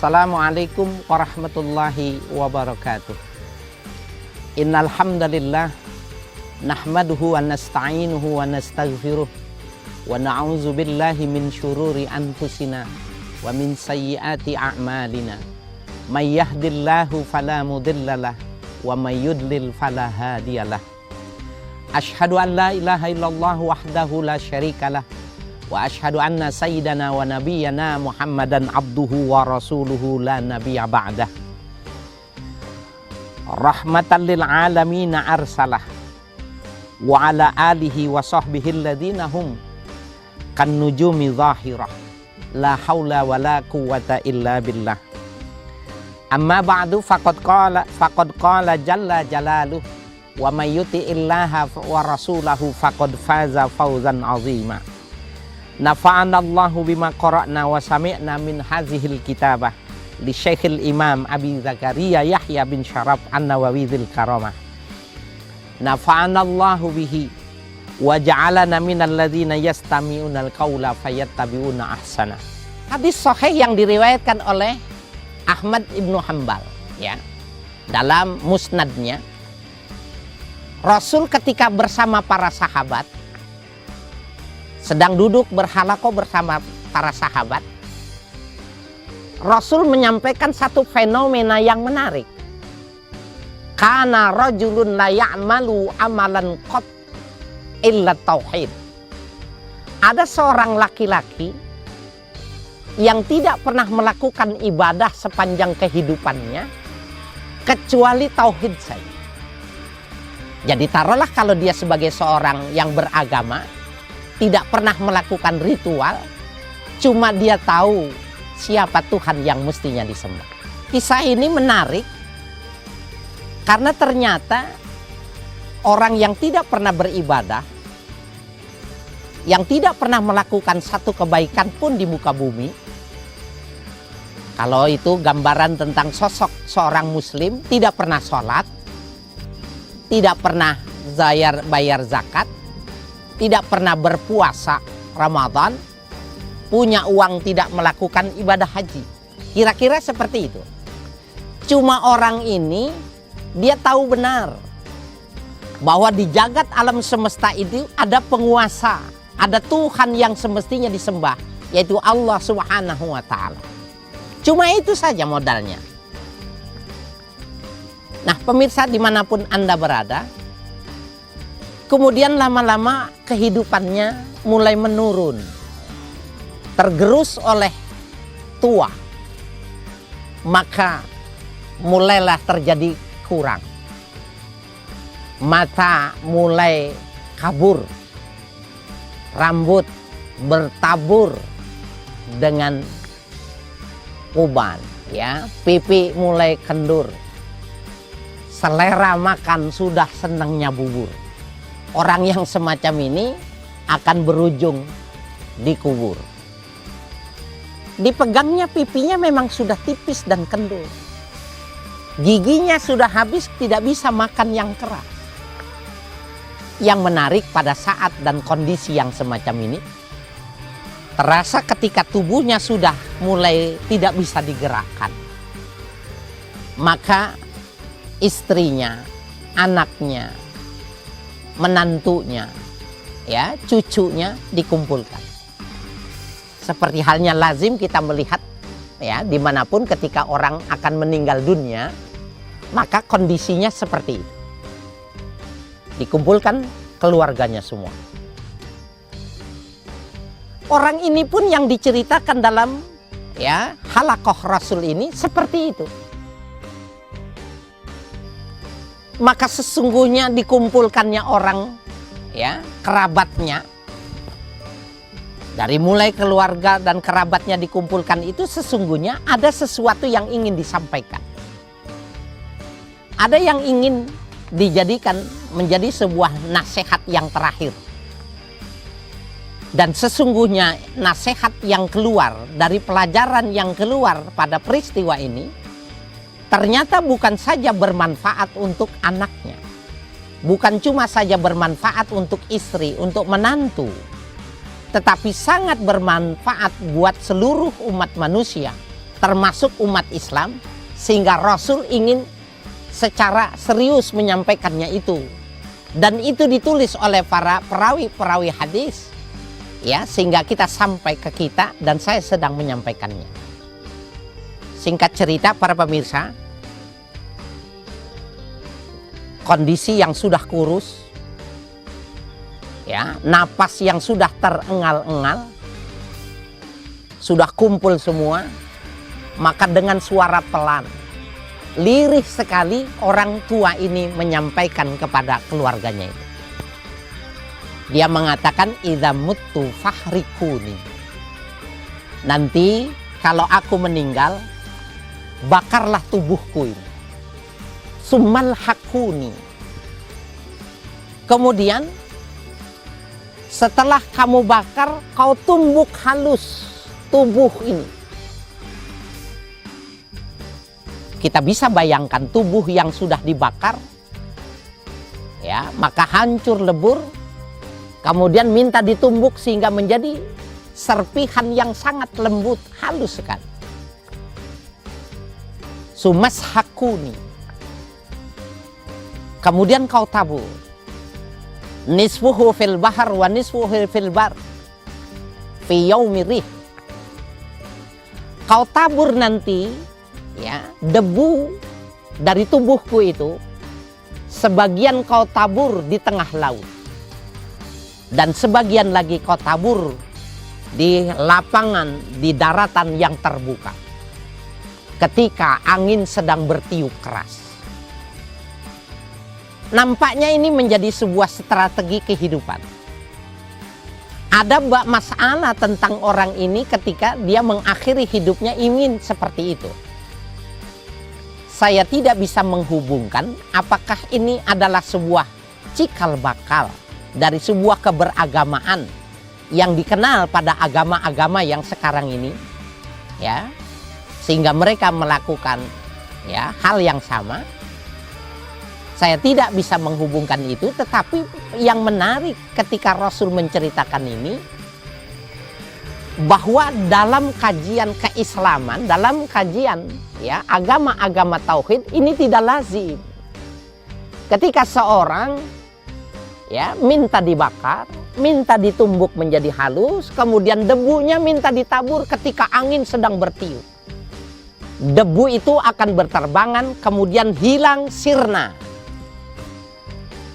Assalamualaikum warahmatullahi wabarakatuh. Innal hamdalillah nahmaduhu wa nasta'inuhu wa nastaghfiruh wa na'udzu billahi min syururi anfusina wa min sayyiati a'malina. May yahdillahu fala mudhillalah wa may yudlil fala hadiyalah. Asyhadu an la ilaha illallah wahdahu la syarikalah wa asyhadu anna sayyidana wa nabiyyana Muhammadan abduhu wa rasuluhu la nabiyya ba'dah. Rahmatan lil alamin arsalah wa ala alihi wa sahbihi alladhina hum kan nujumi zahirah la haula wa la quwwata illa billah. Amma ba'du faqad qala jalla jalaluhu wa may yuti'illaha wa rasulahu faqad faza fawzan 'azima. Nafa'ana Allahu bima qara'na wa sami'na min hazihil kitabah li Syekhil Imam Abi Zakaria Yahya bin Syaraf An-Nawawi dzil karamah. Nafa'ana Allahu bihi wa ja'alana minal ladzina yastami'unal qaula fayattabi'una ahsana. Hadis sahih yang diriwayatkan oleh Ahmad Ibnu Hanbal ya. Dalam musnadnya, Rasul ketika bersama para sahabat sedang duduk berhalaqah bersama para sahabat, Rasul menyampaikan satu fenomena yang menarik. Kana rajulun la ya'malu amalan qat illa tauhid. Ada seorang laki-laki yang tidak pernah melakukan ibadah sepanjang kehidupannya kecuali tauhid saja. Jadi taruhlah kalau dia sebagai seorang yang beragama tidak pernah melakukan ritual, cuma dia tahu siapa Tuhan yang mestinya disembah. Kisah ini menarik karena ternyata orang yang tidak pernah beribadah, yang tidak pernah melakukan satu kebaikan pun di muka bumi, kalau itu gambaran tentang sosok seorang muslim, tidak pernah sholat, tidak pernah bayar zakat, tidak pernah berpuasa Ramadan, punya uang tidak melakukan ibadah haji. Kira-kira seperti itu. Cuma orang ini dia tahu benar bahwa di jagat alam semesta itu ada penguasa, ada Tuhan yang semestinya disembah, yaitu Allah Subhanahu wa ta'ala. Cuma itu saja modalnya. Nah, pemirsa dimanapun Anda berada, kemudian lama-lama kehidupannya mulai menurun, tergerus oleh tua, maka mulailah terjadi kurang. Mata mulai kabur, rambut bertabur dengan uban, ya, pipi mulai kendur, selera makan sudah senangnya bubur. Orang yang semacam ini akan berujung di kubur. Dipegangnya pipinya memang sudah tipis dan kendur. Giginya sudah habis, tidak bisa makan yang keras. Yang menarik pada saat dan kondisi yang semacam ini, terasa ketika tubuhnya sudah mulai tidak bisa digerakkan, maka istrinya, anaknya, menantunya, ya, cucunya dikumpulkan. Seperti halnya lazim kita melihat, ya, dimanapun ketika orang akan meninggal dunia, maka kondisinya seperti itu. Dikumpulkan keluarganya semua. Orang ini pun yang diceritakan dalam, ya, halaqah Rasul ini seperti itu. Maka sesungguhnya dikumpulkannya orang, ya, kerabatnya, dari mulai keluarga dan kerabatnya dikumpulkan itu sesungguhnya ada sesuatu yang ingin disampaikan. Ada yang ingin dijadikan menjadi sebuah nasihat yang terakhir. Dan sesungguhnya nasihat yang keluar dari pelajaran yang keluar pada peristiwa ini ternyata bukan saja bermanfaat untuk anaknya, bukan cuma saja bermanfaat untuk istri, untuk menantu, tetapi sangat bermanfaat buat seluruh umat manusia termasuk umat Islam, sehingga Rasul ingin secara serius menyampaikannya itu. Dan itu ditulis oleh para perawi-perawi hadis, ya, sehingga kita sampai ke kita dan saya sedang menyampaikannya. Singkat cerita para pemirsa, kondisi yang sudah kurus, ya, napas yang sudah terengal-engal, sudah kumpul semua, maka dengan suara pelan, lirih sekali orang tua ini menyampaikan kepada keluarganya itu. Dia mengatakan, idza muttu fahrikuni. Nanti kalau aku meninggal, bakarlah tubuhku ini. Summal hakuni. Kemudian setelah kamu bakar, kau tumbuk halus tubuh ini. Kita bisa bayangkan tubuh yang sudah dibakar, ya, maka hancur lebur, kemudian minta ditumbuk sehingga menjadi serpihan yang sangat lembut, halus sekali. Sumas hakuni. Kemudian kau tabur. Nisfuhu fil bahar wa nisfuhu fil bar. Fi yaumi rih. Kau tabur nanti, ya, debu dari tubuhku itu, sebagian kau tabur di tengah laut. Dan sebagian lagi kau tabur di lapangan, di daratan yang terbuka. Ketika angin sedang bertiup keras. Nampaknya ini menjadi sebuah strategi kehidupan. Ada masalah tentang orang ini ketika dia mengakhiri hidupnya ingin seperti itu. Saya tidak bisa menghubungkan apakah ini adalah sebuah cikal bakal dari sebuah keberagamaan yang dikenal pada agama-agama yang sekarang ini, ya, sehingga mereka melakukan, ya, hal yang sama. Saya tidak bisa menghubungkan itu, tetapi yang menarik ketika Rasul menceritakan ini, bahwa dalam kajian keislaman, dalam kajian, ya, agama-agama tauhid ini tidak lazim. Ketika seorang, ya, minta dibakar, minta ditumbuk menjadi halus, kemudian debunya minta ditabur ketika angin sedang bertiup. Debu itu akan berterbangan, kemudian hilang sirna.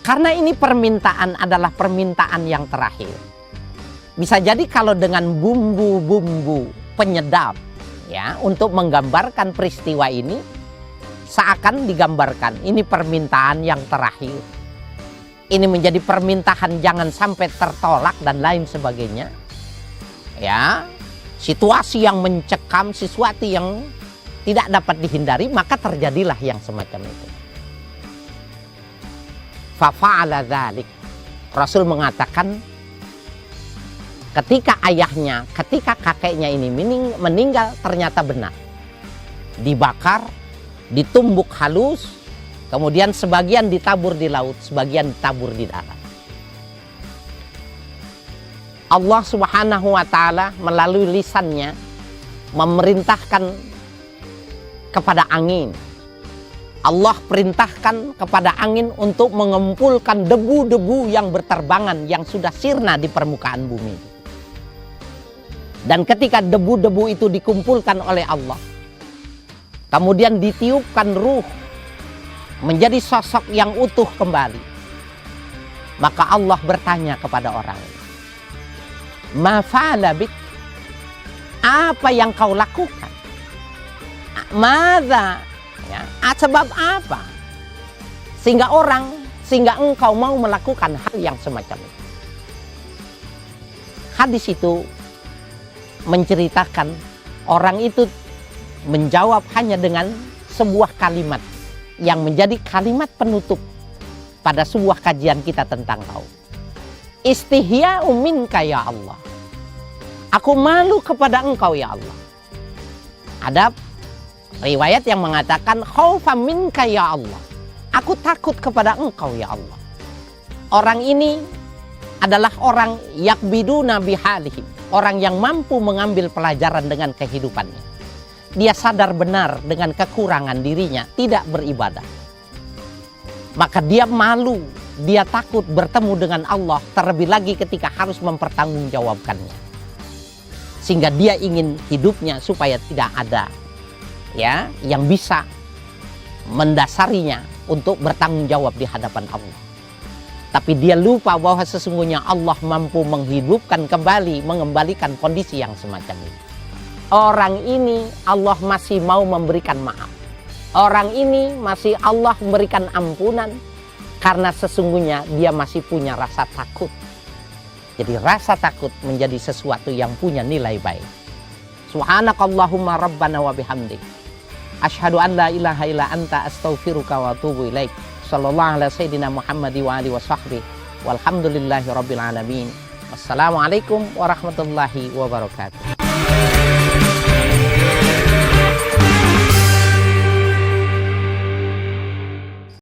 Karena ini permintaan adalah permintaan yang terakhir. Bisa jadi kalau dengan bumbu-bumbu penyedap, ya, untuk menggambarkan peristiwa ini, seakan digambarkan ini permintaan yang terakhir. Ini menjadi permintaan jangan sampai tertolak dan lain sebagainya. Ya, situasi yang mencekam, sesuatu yang tidak dapat dihindari, maka terjadilah yang semacam itu. Fafa'ala dzalik. Rasul mengatakan ketika ayahnya, ketika kakeknya ini meninggal, ternyata benar. Dibakar, ditumbuk halus, kemudian sebagian ditabur di laut, sebagian ditabur di darat. Allah Subhanahu wa ta'ala melalui lisannya memerintahkan kepada angin. Allah perintahkan kepada angin untuk mengumpulkan debu-debu yang berterbangan yang sudah sirna di permukaan bumi. Dan ketika debu-debu itu dikumpulkan oleh Allah, kemudian ditiupkan ruh menjadi sosok yang utuh kembali, maka Allah bertanya kepada orang, ma fa'ala bik? Apa yang kau lakukan? Madza? Ya, sebab apa? Sehingga engkau mau melakukan hal yang semacam itu. Hadis itu menceritakan orang itu menjawab hanya dengan sebuah kalimat yang menjadi kalimat penutup pada sebuah kajian kita tentang tauhid. Istihya'u minka ya Allah. Aku malu kepada engkau ya Allah. Ada riwayat yang mengatakan khaufan minka ya Allah. Aku takut kepada engkau ya Allah. Orang ini adalah orang yakbiduna bihalihim, orang yang mampu mengambil pelajaran dengan kehidupannya. dia sadar benar dengan kekurangan dirinya, tidak beribadah. Maka dia malu, dia takut bertemu dengan Allah, terlebih lagi ketika harus mempertanggungjawabkannya. Sehingga dia ingin hidupnya supaya tidak ada ya yang bisa mendasarinya untuk bertanggung jawab di hadapan Allah. Tapi dia lupa bahwa sesungguhnya Allah mampu menghidupkan kembali, mengembalikan kondisi yang semacam ini. Orang ini Allah masih mau memberikan maaf. Orang ini masih Allah memberikan ampunan karena sesungguhnya dia masih punya rasa takut. Jadi rasa takut menjadi sesuatu yang punya nilai baik. Subhanakallahumma rabbana wa bihamdik. Asyhadu an la ilaha illa anta astaghfiruka wa atubu ilaik. Sallallahu ala sayyidina Muhammadi wa alihi wa sahbihi. Walhamdulillahi rabbil alamin. Wassalamualaikum warahmatullahi wabarakatuh.